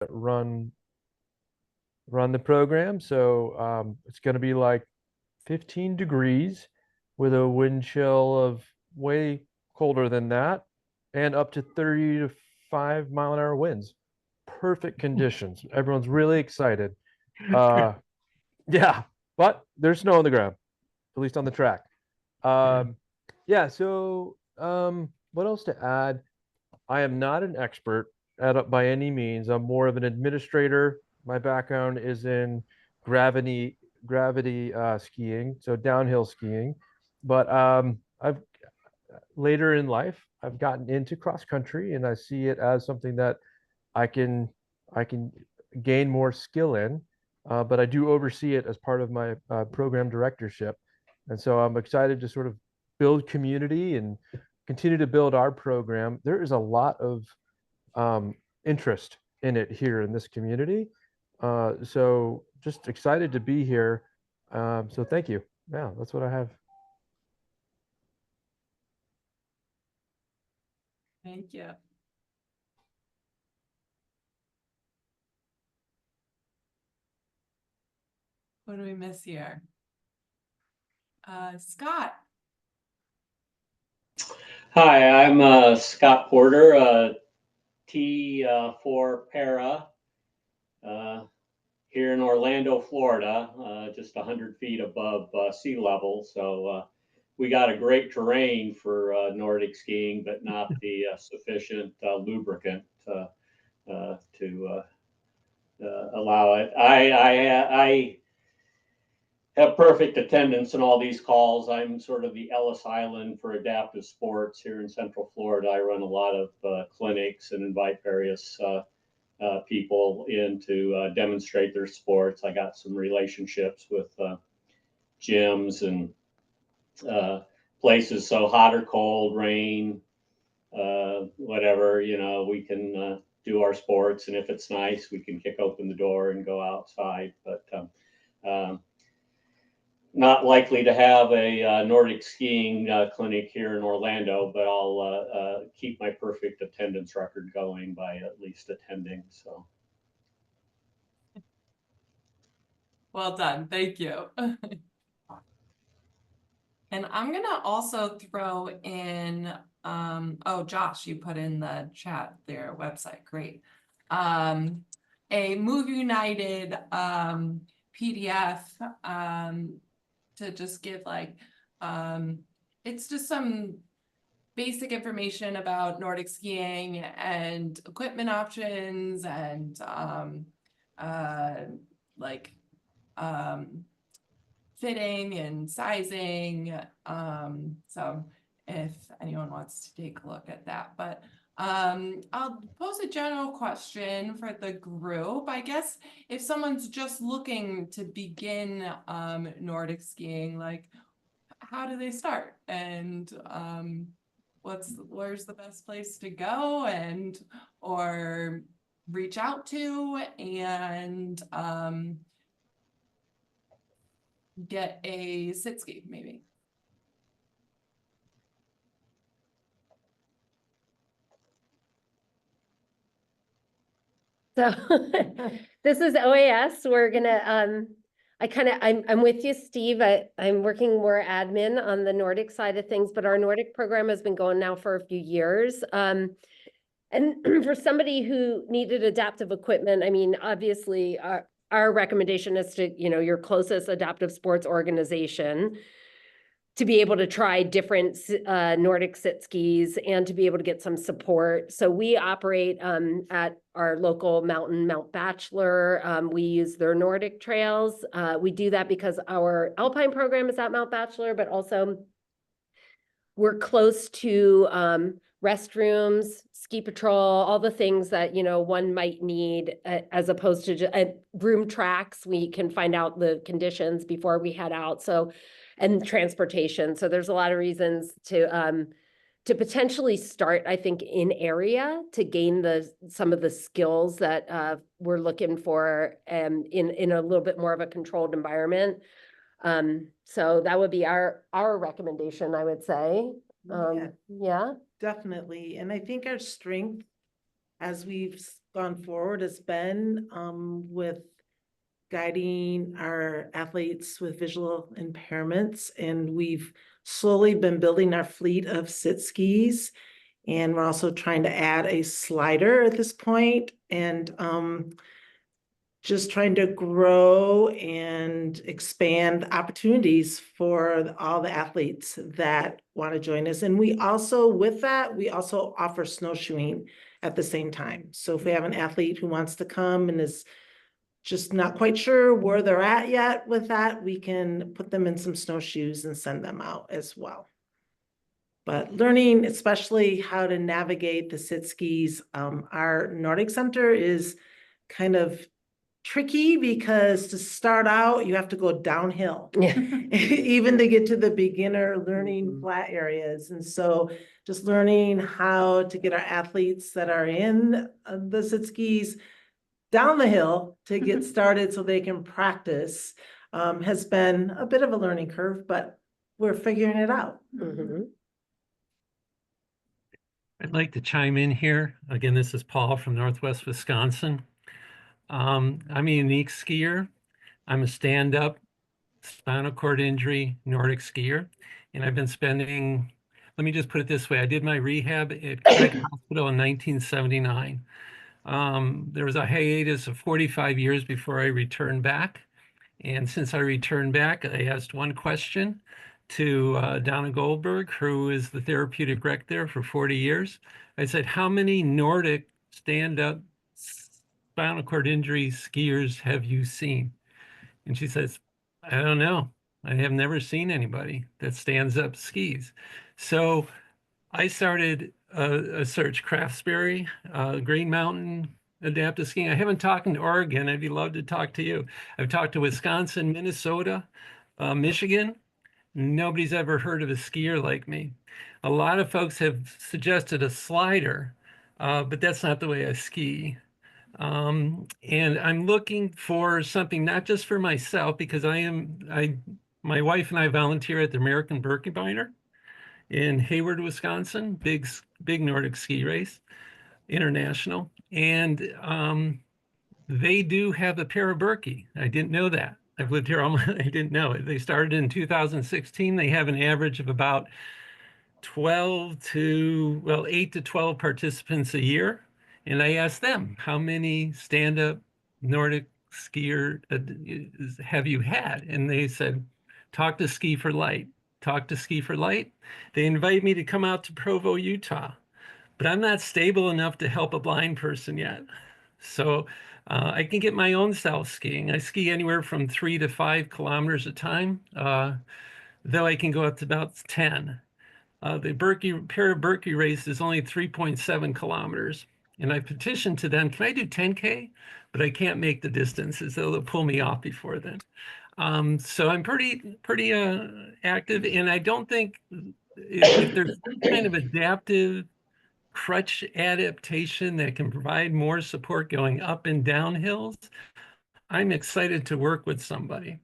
run the program. So it's going to be like 15 degrees with a wind chill of way colder than that and up to 30 to 5 mile an hour winds. Perfect conditions. Everyone's really excited. Uh, yeah, but there's snow on the ground, at least on the track. Yeah, so what else to add? I am not an expert at it by any means. I'm more of an administrator. My background is in gravity skiing, so downhill skiing. But I've later in life I've gotten into cross country, and I see it as something that I can I can gain more skill in. But I do oversee it as part of my program directorship, and so I'm excited to sort of build community and continue to build our program. There is a lot of um, interest in it here in this community. So just excited to be here. So thank you. Yeah, that's what I have. Thank you. What do we miss here? Scott. Hi, I'm Scott Porter, T4 Para, here in Orlando, Florida, just 100 feet above sea level. So we got a great terrain for Nordic skiing, but not the sufficient lubricant to allow it. I have perfect attendance in all these calls. I'm sort of the Ellis Island for adaptive sports here in Central Florida. I run a lot of clinics and invite various people in to demonstrate their sports. I got some relationships with gyms and places. So hot or cold, rain, whatever, we can do our sports. And if it's nice, we can kick open the door and go outside. But not likely to have a Nordic skiing clinic here in Orlando, but I'll keep my perfect attendance record going by at least attending. So. Well done. Thank you. And I'm gonna also throw in, oh, Josh, you put in the chat their website. Great. A Move United PDF to just give it's just some basic information about Nordic skiing and equipment options and fitting and sizing. So if anyone wants to take a look at that, but I'll pose a general question for the group. I guess if someone's just looking to begin Nordic skiing, how do they start? And where's the best place to go or reach out to and get a sit ski maybe? So this is OAS. We're gonna I'm with you, Steve. I'm working more admin on the Nordic side of things, but our Nordic program has been going now for a few years. And for somebody who needed adaptive equipment, I mean, obviously our recommendation is to, your closest adaptive sports organization to be able to try different Nordic sit skis and to be able to get some support. So we operate at our local mountain, Mount Bachelor. We use their Nordic trails. We do that because our Alpine program is at Mount Bachelor, but also we're close to restrooms, ski patrol, all the things that, one might need as opposed to just room tracks. We can find out the conditions before we head out. So, and transportation. So there's a lot of reasons to potentially start, I think, in area to gain some of the skills that we're looking for in a little bit more of a controlled environment. So that would be our recommendation, I would say. Yeah. Definitely. And I think our strength as we've gone forward has been with guiding our athletes with visual impairments. And we've slowly been building our fleet of sit skis. And we're also trying to add a slider at this point, and just trying to grow and expand opportunities for all the athletes that want to join us. And we also, with that, we also offer snowshoeing at the same time. So if we have an athlete who wants to come and is just not quite sure where they're at yet with that, we can put them in some snowshoes and send them out as well. But learning, especially how to navigate the sit skis, our Nordic Center is kind of tricky because to start out, you have to go downhill, Yeah. even to get to the beginner learning flat areas. And so just learning how to get our athletes that are in the sit skis down the hill to get started so they can practice has been a bit of a learning curve, but we're figuring it out. Mhm. I'd like to chime in here. Again, this is Paul from Northwest Wisconsin. I'm a unique skier. I'm a stand-up spinal cord injury Nordic skier, and I've been spending, let me just put it this way, I did my rehab at Craig Hospital in 1979. There was a hiatus of 45 years before I returned back. And since I returned back, I asked one question to Donna Goldberg, who is the therapeutic rec there for 40 years. I said, how many Nordic stand-up spinal cord injury skiers have you seen? And she says, I don't know. I have never seen anybody that stands up skis. So I started a search, Craftsbury, Green Mountain, Adaptive Skiing. I haven't talked to Oregon. I'd be love to talk to you. I've talked to Wisconsin, Minnesota, Michigan. Nobody's ever heard of a skier like me. A lot of folks have suggested a slider, but that's not the way I ski. And I'm looking for something not just for myself, because my wife and I volunteer at the American Birkebeiner in Hayward, Wisconsin, big Nordic ski race, international. And they do have a pair of Birkie. I didn't know that. I've lived here almost, I didn't know it. They started in 2016. They have an average of about 8 to 12 participants a year. And I asked them, how many stand-up Nordic skier have you had? And they said, talk to Ski for Light. Talk to Ski for Light. They invite me to come out to Provo, Utah, but I'm not stable enough to help a blind person yet. So I can get my own style skiing. I ski anywhere from 3 to 5 kilometers a time, though I can go up to about 10. The pair of Berkey race is only 3.7 kilometers. And I petitioned to them, can I do 10K? But I can't make the distances, so they'll pull me off before then. So I'm pretty active, and I don't think if there's some kind of adaptive crutch adaptation that can provide more support going up and down hills, I'm excited to work with somebody.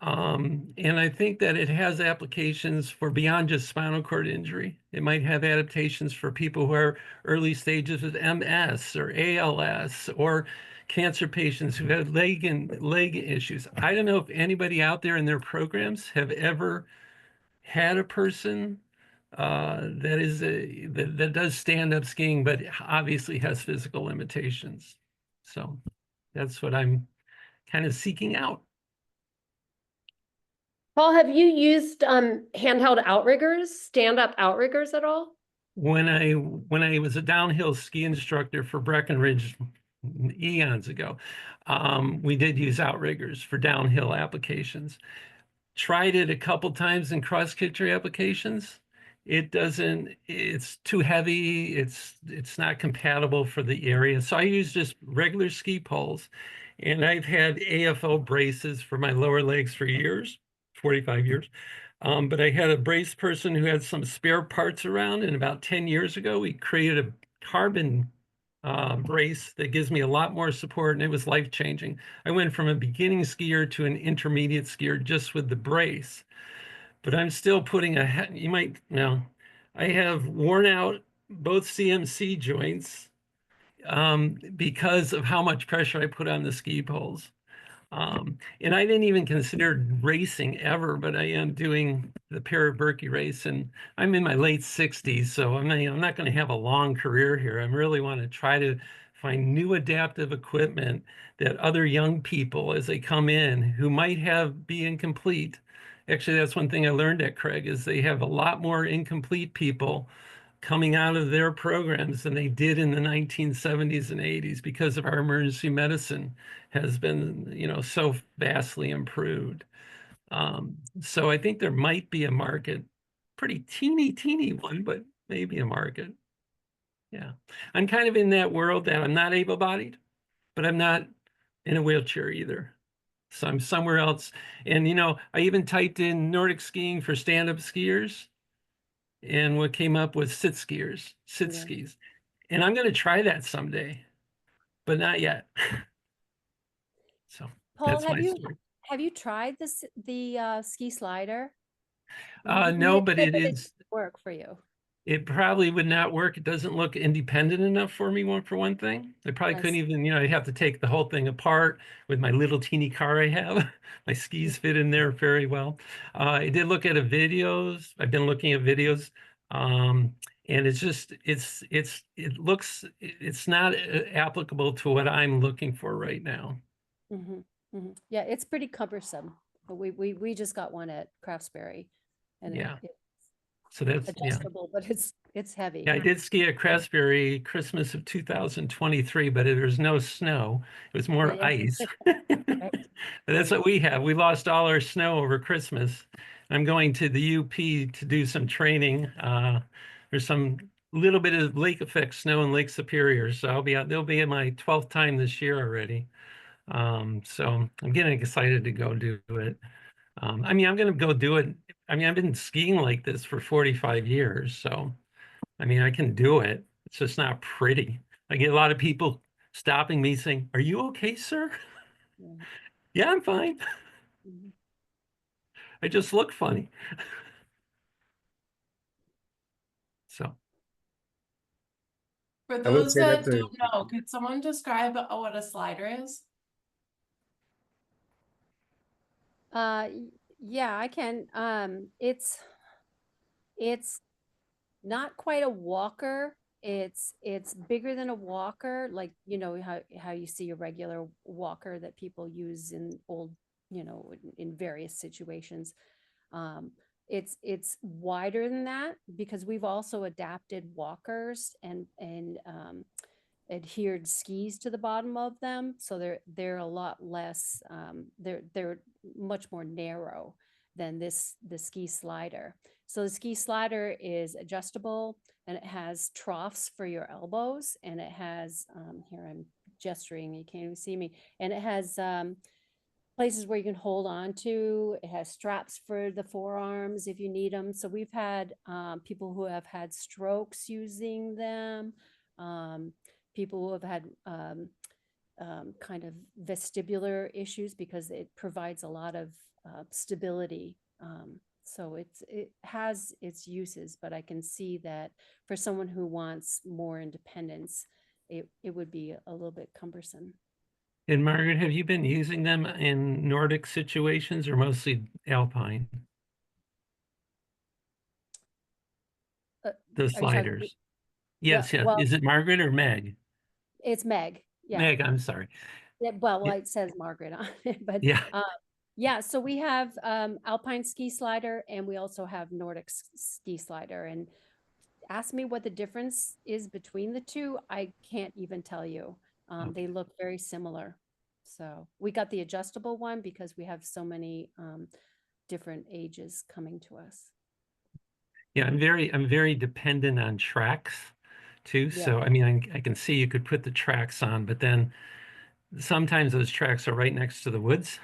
And I think that it has applications for beyond just spinal cord injury. It might have adaptations for people who are early stages of MS or ALS or cancer patients who have leg issues. I don't know if anybody out there in their programs have ever had a person that does stand-up skiing, but obviously has physical limitations. So that's what I'm kind of seeking out. Paul, have you used handheld outriggers, stand-up outriggers at all? When I was a downhill ski instructor for Breckenridge eons ago, we did use outriggers for downhill applications. Tried it a couple times in cross-country applications. It's too heavy. It's not compatible for the area. So I use just regular ski poles, and I've had AFO braces for my lower legs for years, 45 years. But I had a brace person who had some spare parts around, and about 10 years ago, we created a carbon brace that gives me a lot more support, and it was life-changing. I went from a beginning skier to an intermediate skier just with the brace. But I'm still putting I have worn out both CMC joints because of how much pressure I put on the ski poles. And I didn't even consider racing ever, but I am doing the Berkey race, and I'm in my late 60s, so I'm not going to have a long career here. I really want to try to find new adaptive equipment that other young people, as they come in, who might be incomplete. Actually, that's one thing I learned at Craig, is they have a lot more incomplete people coming out of their programs than they did in the 1970s and 80s, because of our emergency medicine has been, so vastly improved. So I think there might be a market, pretty teeny one, but maybe a market. Yeah. I'm kind of in that world that I'm not able-bodied, but I'm not in a wheelchair either. So I'm somewhere else. And, I even typed in Nordic skiing for stand-up skiers, and what came up was sit Yeah. skis. And I'm going to try that someday, but not yet. So Paul, that's my story. have you tried the ski slider? No, but It it is, work for you. it probably would not work. It doesn't look independent enough for me, for one thing. I probably I couldn't see. even, I'd have to take the whole thing apart with my little teeny car I have. My skis fit in there very well. I did look at videos. I've been looking at videos. And it's just, it's not applicable to what I'm looking for right now. Mhm, mhm. Yeah, it's pretty cumbersome. But we just got one at Craftsberry, and Yeah. it's So that's, yeah. adjustable, but it's heavy. Yeah, I did ski at Craftsberry Christmas of 2023, but there was no snow. It was more Yeah. ice. Right. But that's what we have. We lost all our snow over Christmas. I'm going to the UP to do some training. There's some little bit of lake effect snow in Lake Superior, so I'll be out. They'll be my 12th time this year already. So I'm getting excited to go do it. I'm going to go do it. I've been skiing like this for 45 years, so I can do it. It's just not pretty. I get a lot of people stopping me saying, "Are you okay, sir?" Yeah. Yeah, I'm fine. Mhm. I just look funny. So For I would those say that that's a don't know, could someone describe what a slider is? Yeah, I can. It's not quite a walker. It's bigger than a walker, like how you see a regular walker that people use in old, in various situations. Um, it's wider than that because we've also adapted walkers and adhered skis to the bottom of them, so they're a lot less. They're much more narrow than the ski slider. So the ski slider is adjustable, and it has troughs for your elbows, and it has here I'm gesturing, you can't even see me, and it has places where you can hold on to. It has straps for the forearms if you need them. So we've had people who have had strokes using them, people who have had kind of vestibular issues because it provides a lot of stability. So it has its uses, but I can see that for someone who wants more independence, it would be a little bit cumbersome. And Margaret, have you been using them in Nordic situations or mostly Alpine? Uh, The are you talking- sliders. Yes, yeah. well, Is it Margaret or Meg? it's Meg. Yeah. Meg, I'm sorry. Yeah, well, it says Margaret on it, but Yeah. yeah, so we have Alpine ski slider, and we also have Nordic ski slider. And ask me what the difference is between the two, I can't even tell you. They look very similar. So we got the adjustable one because we have so many different ages coming to us. Yeah, I'm very dependent on tracks too. Yeah. So I can see you could put the tracks on, but then sometimes those tracks are right next to the woods.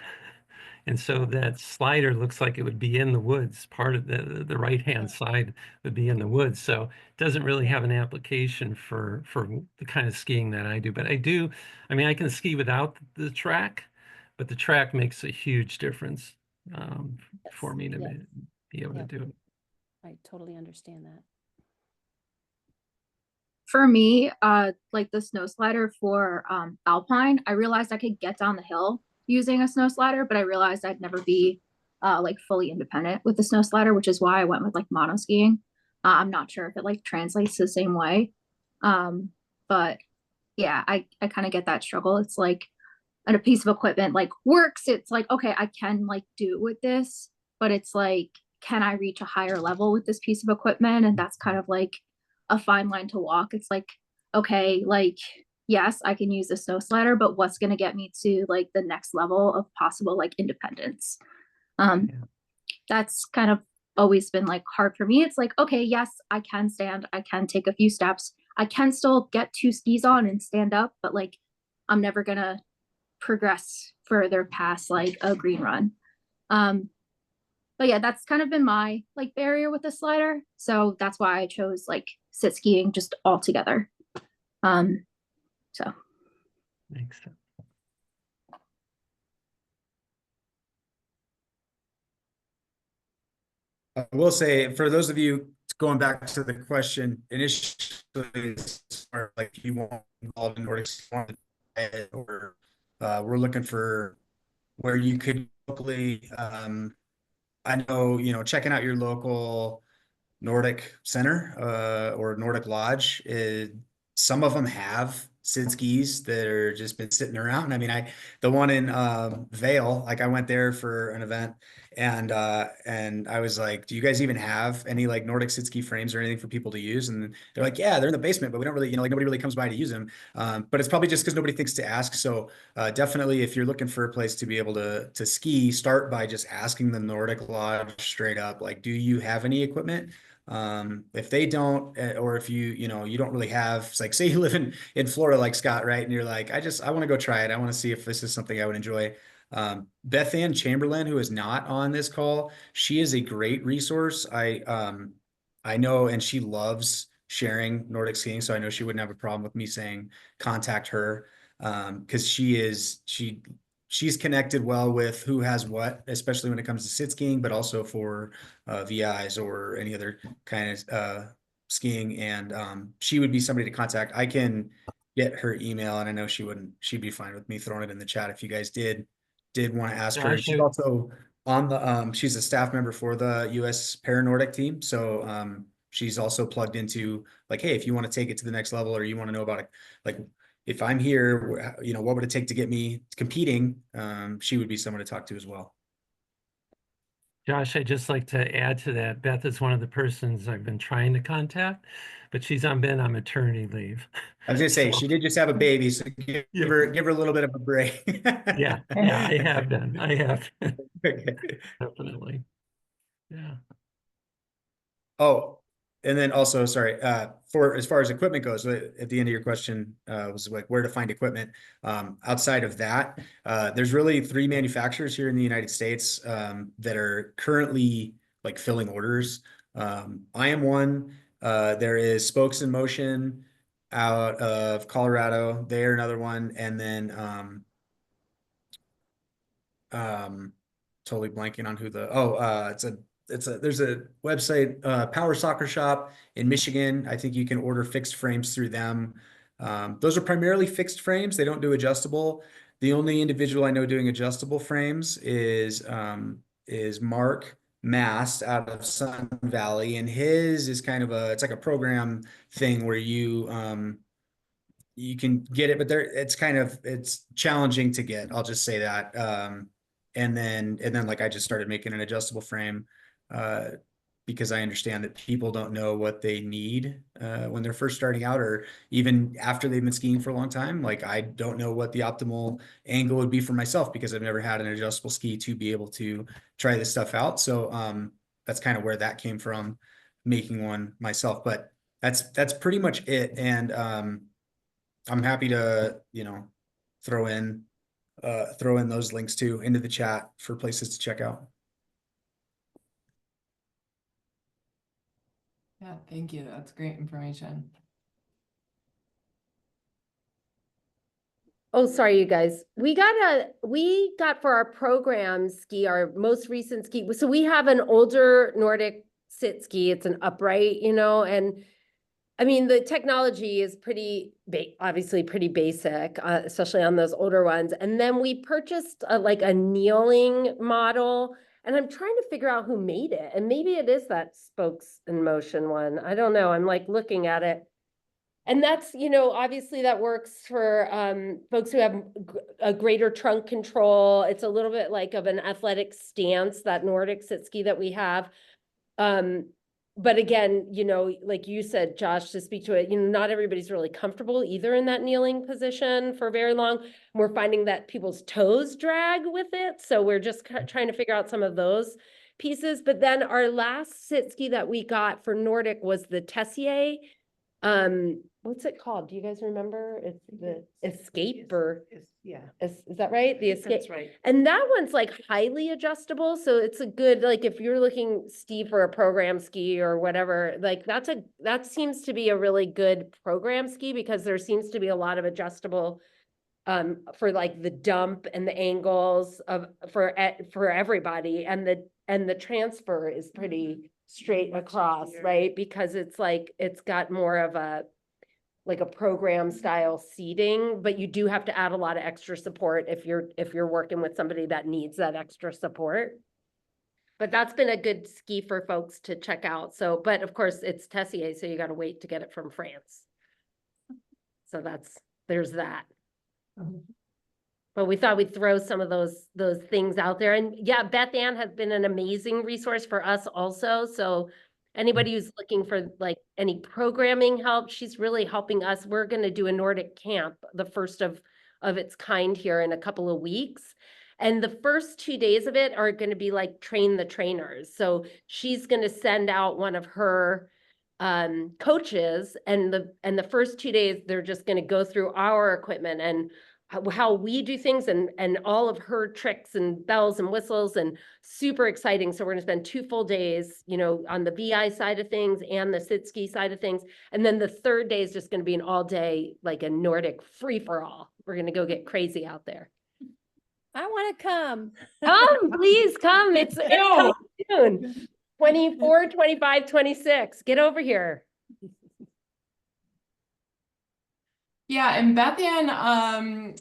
And so that slider looks like it would be in the woods. Part of the right-hand side would be in the woods. So it doesn't really have an application for the kind of skiing that I do. But I I can ski without the track, but the track makes a huge difference for me to be able to do it. I totally understand that. for me, like the snow slider for Alpine, I realized I could get down the hill using a snow slider, but I realized I'd never be like fully independent with the snow slider, which is why I went with like mono skiing. I'm not sure if it like translates the same way. But yeah, I kind of get that struggle. It's like and a piece of equipment like works, it's like, okay, I can like do it with this, but it's like, can I reach a higher level with this piece of equipment? And that's kind of like a fine line to walk. It's like, okay, like, yes, I can use the snow slider, but what's going to get me to like the next level of possible like independence? That's kind of always been like hard for me. It's like, okay, yes, I can stand, I can take a few steps, I can still get 2 skis on and stand up, but like, I'm never gonna progress further past like a green run. But yeah, that's kind of been my like barrier with the slider. So that's why I chose like sit skiing just altogether. So Makes sense. I will say, for those of you going back to the question initially, like you want involved in Nordic skiing, or we're looking for where you could locally, I know, checking out your local Nordic Center or Nordic Lodge. Some of them have Sid skis that are just been sitting around. I mean, the one in Vale, like I went there for an event, and I was like, "Do you guys even have any like Nordic Sid ski frames or anything for people to use?" And they're like, "Yeah, they're in the basement, but we don't really, like nobody really comes by to use them." But it's probably just because nobody thinks to ask. So definitely, if you're looking for a place to be able to ski, start by just asking the Nordic Lodge straight up, like, "Do you have any equipment?" If they don't, or if you don't really have, it's like, say you live in Florida like Scott, right? And you're like, I want to go try it. I want to see if this is something I would enjoy. Beth Ann Chamberlain, who is not on this call, she is a great resource. I know, and she loves sharing Nordic skiing, so I know she wouldn't have a problem with me saying contact her. Because she's connected well with who has what, especially when it comes to sit skiing, but also for VIs or any other kind of skiing. And she would be somebody to contact. I can get her email, and I know she'd be fine with me throwing it in the chat if you guys did want to ask her. She's also on the she's a staff member for the US Paranordic team. So she's also plugged into like, hey, if you want to take it to the next level, or you want to know about it, like, if I'm here, what would it take to get me competing? She would be someone to talk to as well. Josh, I'd just like to add to that. Beth is one of the persons I've been trying to contact, but she's been on maternity leave. I was gonna say, she did just have a baby, so give her a little bit of a break. Yeah, I have done. I have. Okay. Definitely. Yeah. Oh, and then also, sorry, for as far as equipment goes, at the end of your question was like where to find equipment. Outside of that, there's really 3 manufacturers here in the United States that are currently like filling orders. I am one. There is Spokes in Motion out of Colorado. They're another one, and then totally blanking on who there's a website, Power Soccer Shop in Michigan. I think you can order fixed frames through them. Those are primarily fixed frames. They don't do adjustable. The only individual I know doing adjustable frames is Mark Mast out of Sun Valley, and his is kind of it's like a program thing where you can get it, but it's challenging to get. I'll just say that. And then like I just started making an adjustable frame because I understand that people don't know what they need when they're first starting out, or even after they've been skiing for a long time. Like, I don't know what the optimal angle would be for myself because I've never had an adjustable ski to be able to try this stuff out. So that's kind of where that came from, making one myself. But that's pretty much it. And I'm happy to, throw in those links too into the chat for places to check out. Yeah, thank you. That's great information. Oh, sorry, you guys. We got for our program ski, our most recent ski. So we have an older Nordic sit ski. It's an upright, and I mean, the technology is pretty obviously pretty basic, especially on those older ones. And then we purchased like a kneeling model, and I'm trying to figure out who made it. And maybe it is that spokes in motion one. I don't know. I'm like looking at it. And that's, you know, obviously that works for folks who have a greater trunk control. It's a little bit like of an athletic stance, that Nordic sit ski that we have. But again, you know, like you said, Josh, to speak to it, you know, not everybody's really comfortable either in that kneeling position for very long. We're finding that people's toes drag with it. So we're just trying to figure out some of those pieces. But then our last sit ski that we got for Nordic was the Tessier. What's it called? Do you guys remember? It's the Escape or Yeah. is that right? The Escape. That's right. And that one's like highly adjustable. So it's a good, like if you're looking, Steve, for a program ski or whatever, like that seems to be a really good program ski because there seems to be a lot of adjustable for like the dump and the angles for everybody. And the transfer is pretty straight Much across, easier. right? Because it's like, it's got more of a program style seating, but you do have to add a lot of extra support if you're working with somebody that needs that extra support. But that's been a good ski for folks to check out. So, but of course it's Tessier, so you got to wait to get it from France. So there's that. But we thought we'd throw some of those things out there. And yeah, Beth Ann has been an amazing resource for us also. So anybody who's looking for like any programming help, she's really helping us. We're going to do a Nordic camp, the first of its kind here in a couple of weeks. And the first 2 days of it are going to be like train the trainers. So she's going to send out one of her coaches, and the first 2 days, they're just going to go through our equipment and how we do things and all of her tricks and bells and whistles, and super exciting. So we're gonna spend 2 full days, you know, on the VI side of things and the sit ski side of things. And then the third day is just gonna be an all day, like a Nordic free for all. We're gonna go get crazy out there. I want to come. Come, please come. It's coming soon. 24, 25, 26. Get over here. Yeah, and Beth Ann,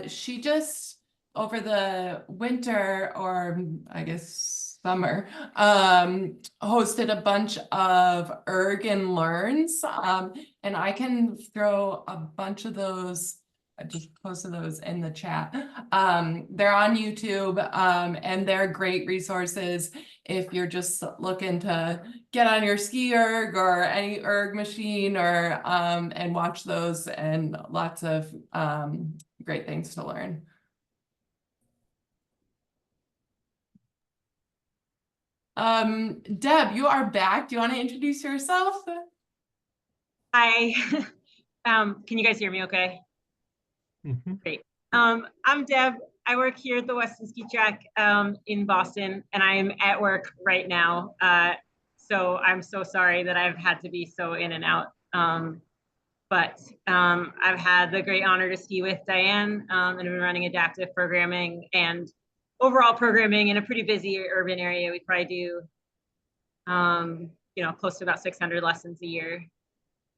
she just over the winter, or I guess summer, hosted a bunch of erg and learns. And I can throw a bunch of those. I just posted those in the chat. They're on YouTube, and they're great resources if you're just looking to get on your ski erg or any erg machine, or and watch those, and lots of great things to learn. Deb, you are back. Do you want to introduce yourself? Hi. Can you guys hear me okay? Great. I'm Deb. I work here at the Weston Ski Track in Boston, and I'm at work right now. So I'm so sorry that I've had to be so in and out. But I've had the great honor to ski with Diane, and I've been running adaptive programming and overall programming in a pretty busy urban area. We probably do, you know, close to about 600 lessons a year.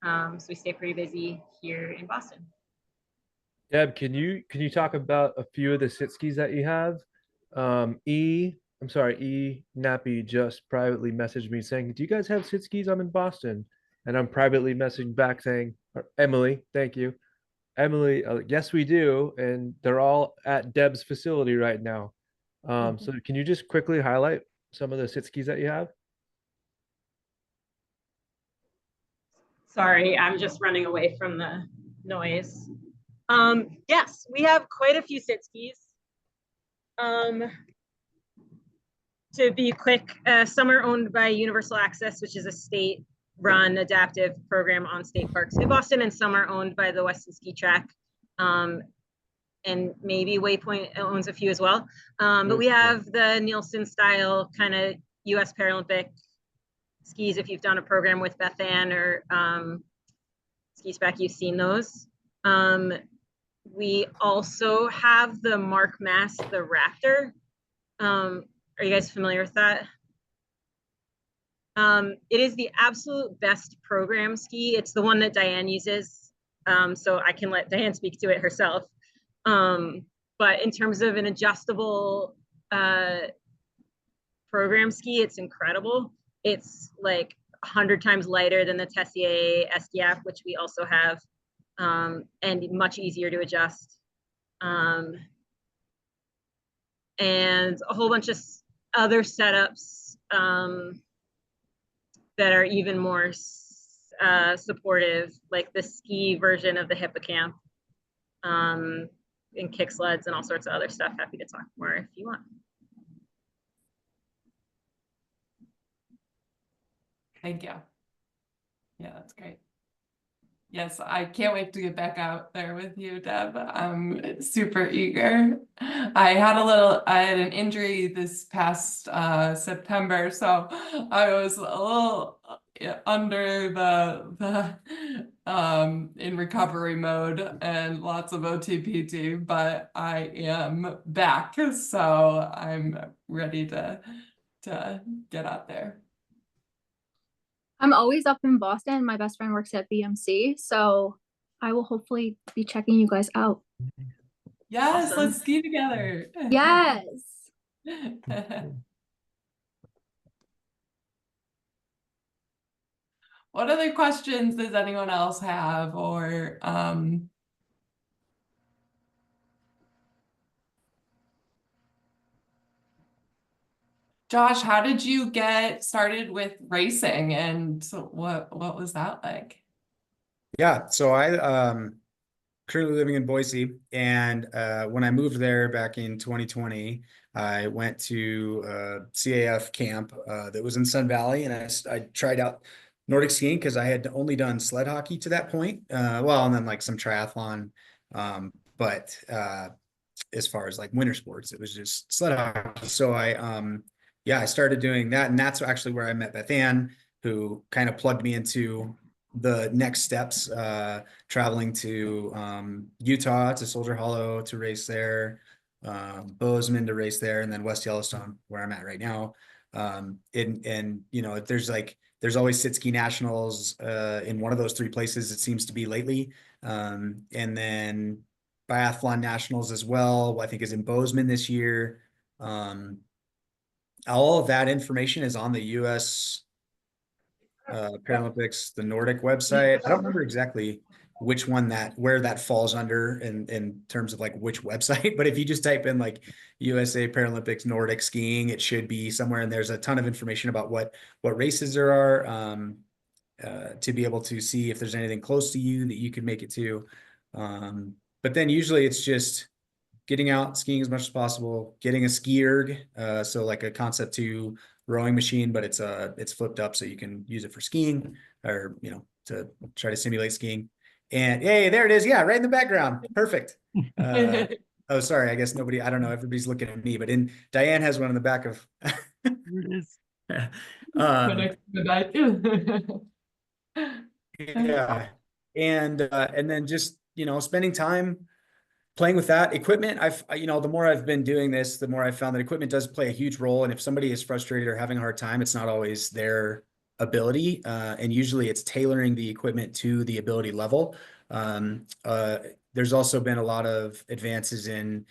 So we stay pretty busy here in Boston. Deb, can you talk about a few of the sit skis that you have? E Nappy just privately messaged me saying, "Do you guys have sit skis? I'm in Boston." And I'm privately messaging back saying, "Emily, thank you. Emily, yes, we do." And they're all at Deb's facility right now. So can you just quickly highlight some of the sit skis that you have? Sorry, I'm just running away from the noise. Yes, we have quite a few sit skis. To be quick, some are owned by Universal Access, which is a state-run adaptive program on state parks in Boston, and some are owned by the Weston Ski Track. And maybe Waypoint owns a few as well. But we have the Nielsen style kind of US Paralympic skis. If you've done a program with Beth Ann or Ski Spec, you've seen those. We also have the Mark Mass, the Raptor. Are you guys familiar with that? It is the absolute best program ski. It's the one that Diane uses. So I can let Diane speak to it herself. But in terms of an adjustable program ski, it's incredible. It's like 100 times lighter than the Tessier SDF, which we also have, and much easier to adjust. And a whole bunch of other setups that are even more supportive, like the ski version of the Hippocamp, and kick sleds and all sorts of other stuff. Happy to talk more if you want. Thank you. Yeah, that's great. Yes, I can't wait to get back out there with you, Deb. I'm super eager. I had an injury this past September, so I was a little under the in recovery mode and lots of OTPT, but I am back, so I'm ready to get out there. I'm always up in Boston. My best friend works at BMC, so I will hopefully be checking you guys out. Yes, Awesome. let's ski together. Yes. What other questions does anyone else have, or Josh, how did you get started with racing, and what was that like? Yeah, so I currently living in Boise, and when I moved there back in 2020, I went to CAF camp that was in Sun Valley, and I tried out Nordic skiing because I had only done sled hockey to that point. Well, and then like some triathlon, but as far as like winter sports, it was just sled hockey. So I started doing that, and that's actually where I met Beth Ann, who kind of plugged me into the next steps, traveling to Utah, to Soldier Hollow to race there, Bozeman to race there, and then West Yellowstone, where I'm at right now. And you know, there's always sit ski nationals in one of those three places, it seems to be lately. And then biathlon nationals as well, I think is in Bozeman this year. All of that information is on the US Paralympics, the Nordic website. I don't remember exactly which one where that falls under in terms of like which website, but if you just type in like USA Paralympics Nordic skiing, it should be somewhere, and there's a ton of information about what races there are, to be able to see if there's anything close to you that you could make it to. But then usually it's just getting out, skiing as much as possible, getting a ski erg, so like a Concept 2 rowing machine, but it's flipped up so you can use it for skiing, or you know, to try to simulate skiing. And hey, there it is. Yeah, right in the background. Perfect. Oh, sorry. I guess nobody, I don't know. Everybody's looking at me, but Diane has one in the back of. There it is. Yeah. And then just, you know, spending time playing with that equipment. The more I've been doing this, the more I've found that equipment does play a huge role. And if somebody is frustrated or having a hard time, it's not always their ability. And usually it's tailoring the equipment to the ability level. There's also been a lot of advances in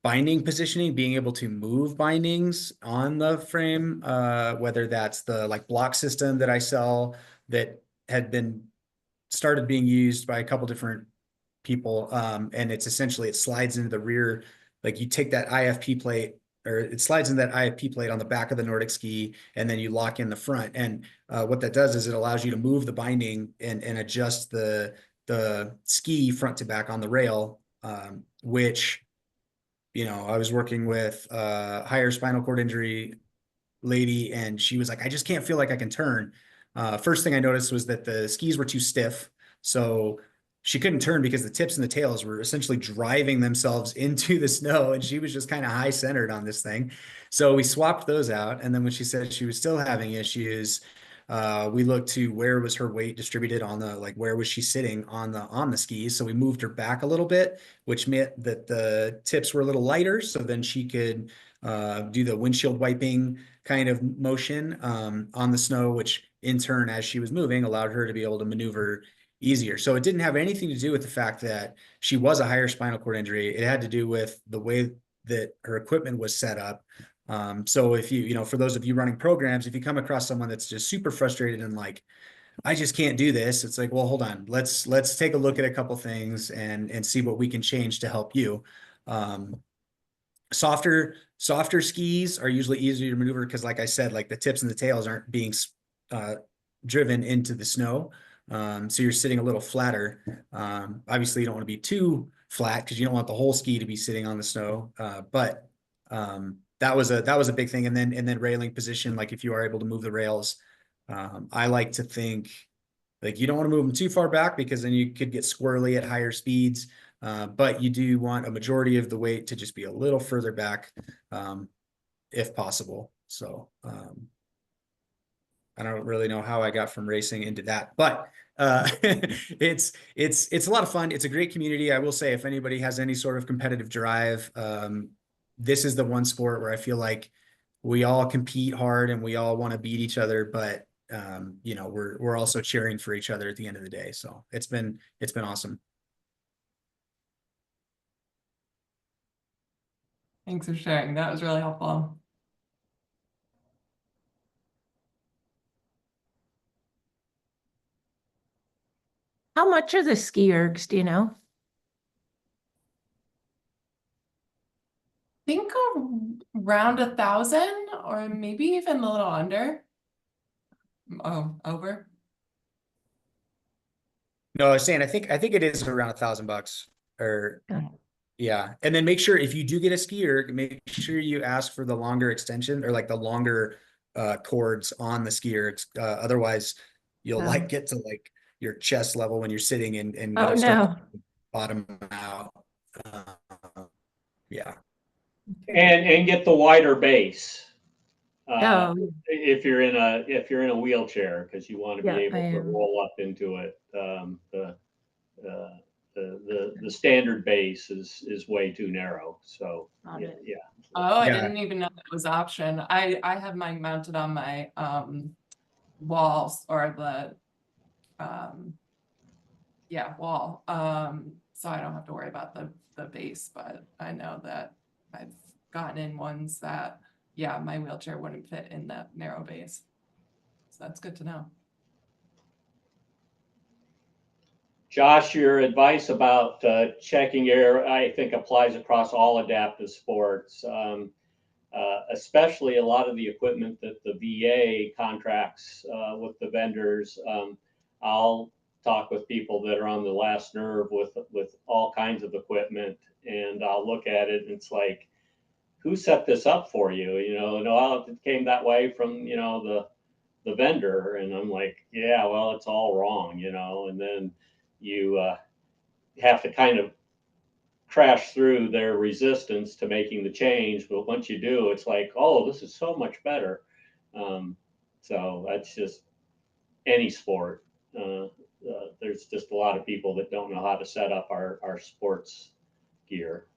binding positioning, being able to move bindings on the frame, whether that's the like block system that I sell that had been started being used by a couple different people. And it's essentially, it slides into the rear, like you take that IFP plate, or it slides in that IFP plate on the back of the Nordic ski, and then you lock in the front. And what that does is it allows you to move the binding and adjust the ski front to back on the rail, which, you know, I was working with a higher spinal cord injury lady, and she was like, I just can't feel like I can turn. First thing I noticed was that the skis were too stiff. So she couldn't turn because the tips and the tails were essentially driving themselves into the snow, and she was just kind of high centered on this thing. So we swapped those out. And then when she said she was still having issues, we looked to where was her weight distributed on the, like, where was she sitting on the skis. So we moved her back a little bit, which meant that the tips were a little lighter. So then she could do the windshield wiping kind of motion on the snow, which in turn, as she was moving, allowed her to be able to maneuver easier. So it didn't have anything to do with the fact that she was a higher spinal cord injury. It had to do with the way that her equipment was set up. So if you, for those of you running programs, if you come across someone that's just super frustrated and like, I just can't do this, it's like, well, hold on, let's take a look at a couple things and see what we can change to help you. Softer skis are usually easier to maneuver because, like I said, like the tips and the tails aren't being driven into the snow. So you're sitting a little flatter. Obviously you don't want to be too flat because you don't want the whole ski to be sitting on the snow. But that was a big thing. And then railing position, like if you are able to move the rails, I like to think like you don't want to move them too far back because then you could get squirrely at higher speeds. But you do want a majority of the weight to just be a little further back, if possible. So I don't really know how I got from racing into that, but it's a lot of fun. It's a great community. I will say, if anybody has any sort of competitive drive, this is the one sport where I feel like we all compete hard and we all want to beat each other, but we're also cheering for each other at the end of the day. So it's been awesome. Thanks for sharing. That was really helpful. How much are the ski ergs, do you know? I think around 1,000 or maybe even a little under. Oh, over. No, I was saying, I think it is around $1,000 or Okay. yeah. And then make sure if you do get a skier, make sure you ask for the longer extension or like the longer cords on the skier. Otherwise you'll like get to like your chest level when you're sitting and Oh, it'll start no. to bottom out. Yeah. And get the wider base. Oh, If you're in a wheelchair, because you want to be Yeah, able I to am. roll up into it. The standard base is way too narrow. So Got yeah, it. yeah. Oh, I Yeah. didn't even know that was an option. I have mine mounted on my walls or the wall. So I don't have to worry about the base, but I know that I've gotten in ones that my wheelchair wouldn't fit in that narrow base. So that's good to know. Josh, your advice about checking air, I think applies across all adaptive sports, especially a lot of the equipment that the VA contracts with the vendors. I'll talk with people that are on the last nerve with all kinds of equipment, and I'll look at it and it's like, who set this up for you? No, it came that way from the vendor, and I'm like, yeah, well, it's all wrong, and then you have to kind of crash through their resistance to making the change. But once you do, it's like, oh, this is so much better. So that's just any sport. There's just a lot of people that don't know how to set up our sports gear.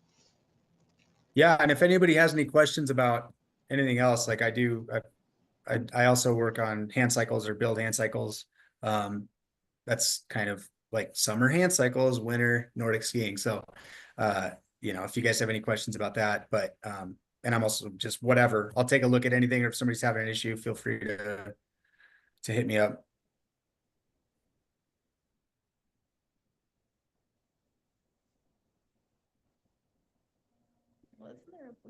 Yeah. And if anybody has any questions about anything else, like I do, I also work on hand cycles or build hand cycles. That's kind of like summer hand cycles, winter Nordic skiing. So, if you guys have any questions about that, but, and I'm also just whatever, I'll take a look at anything, or if somebody's having an issue, feel free to hit me up.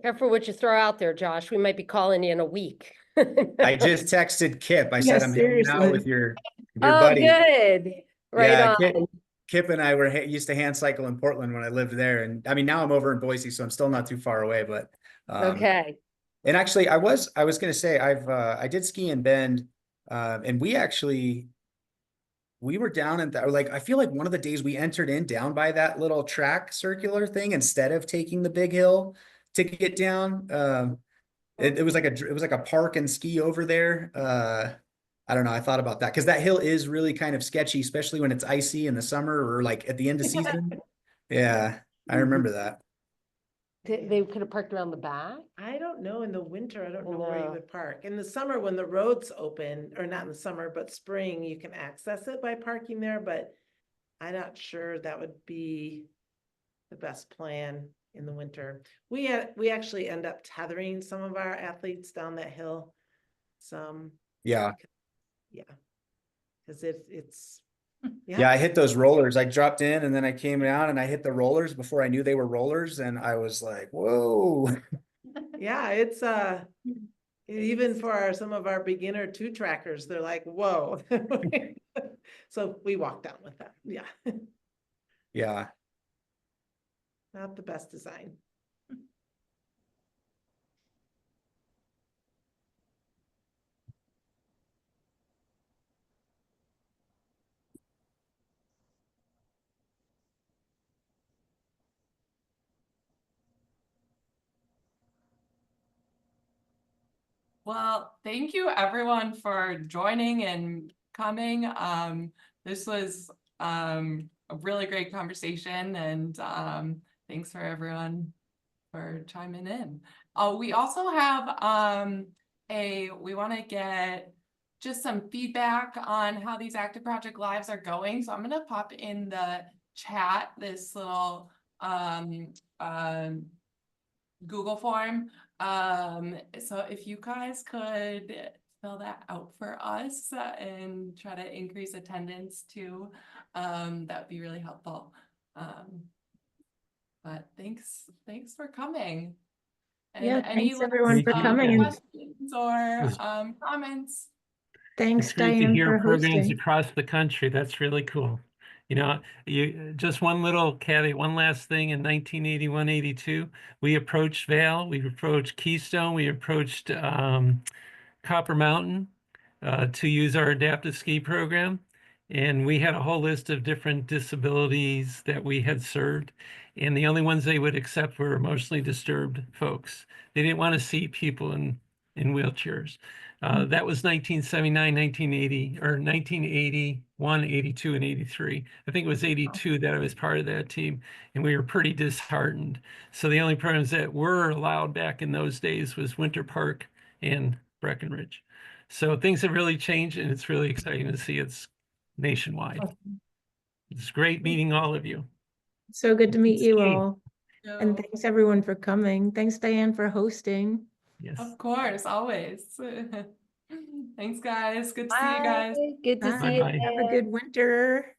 Careful what you throw out there, Josh. We might be calling you in a week. I just texted Kip. I Yeah, said, I'm hanging out seriously. with your Oh, buddy. good. Right Yeah, on. Kip and I used to hand cycle in Portland when I lived there. And I mean, now I'm over in Boise, so I'm still not too far away, but, Okay. and actually I was going to say, I did ski in Bend, and we were down in that, like, I feel like one of the days we entered in down by that little track circular thing, instead of taking the big hill to get down. It was like a park and ski over there. I don't know. I thought about that because that hill is really kind of sketchy, especially when it's icy in the summer or like at the end of season. Yeah, I remember that. They could have parked around the back? I don't know, in the winter, I don't know where you No. would park. In the summer, when the road's open, or not in the summer, but spring, you can access it by parking there, but I'm not sure that would be the best plan in the winter. We actually end up tethering some of our athletes down that hill. Some, Yeah. yeah. Cause it's, Yeah, I hit those rollers. I dropped in and then I came down and I hit the rollers before I knew they were rollers. And I was like, whoa. yeah, it's even for some of our beginner two trackers, they're like, whoa. So we walked down with them. Yeah. Yeah. Not the best design. Well, thank you everyone for joining and coming. This was a really great conversation, and thanks for everyone for chiming in. We also have we want to get just some feedback on how these Active Project Lives are going. So I'm going to pop in the chat this little Google form. So if you guys could fill that out for us and try to increase attendance too, that would be really helpful. But thanks for coming. And Yeah, any thanks everyone for Thank you. coming, and questions or comments? thanks It's great to Diane hear for programs hosting. across the country. That's really cool. You know, just one little caveat, one last thing. In 1981, 82, we approached Vail, we approached Keystone, we approached Copper Mountain to use our adaptive ski program. And we had a whole list of different disabilities that we had served. And the only ones they would accept were emotionally disturbed folks. They didn't want to see people in wheelchairs. That was 1979, 1980, or 1981, 82, and 83. I think it was 82 that I was part of that team, and we were pretty disheartened. So the only programs that were allowed back in those days was Winter Park and Breckenridge. So things have really changed, and it's really exciting to see it's nationwide. It's great meeting all of you. So good to meet you Ski. all. And thanks everyone for coming. Thanks Diane for hosting. Yes. Of course, always. Thanks, guys. Good to see you guys. Good to see Bye. you. Bye-bye. Have a good winter.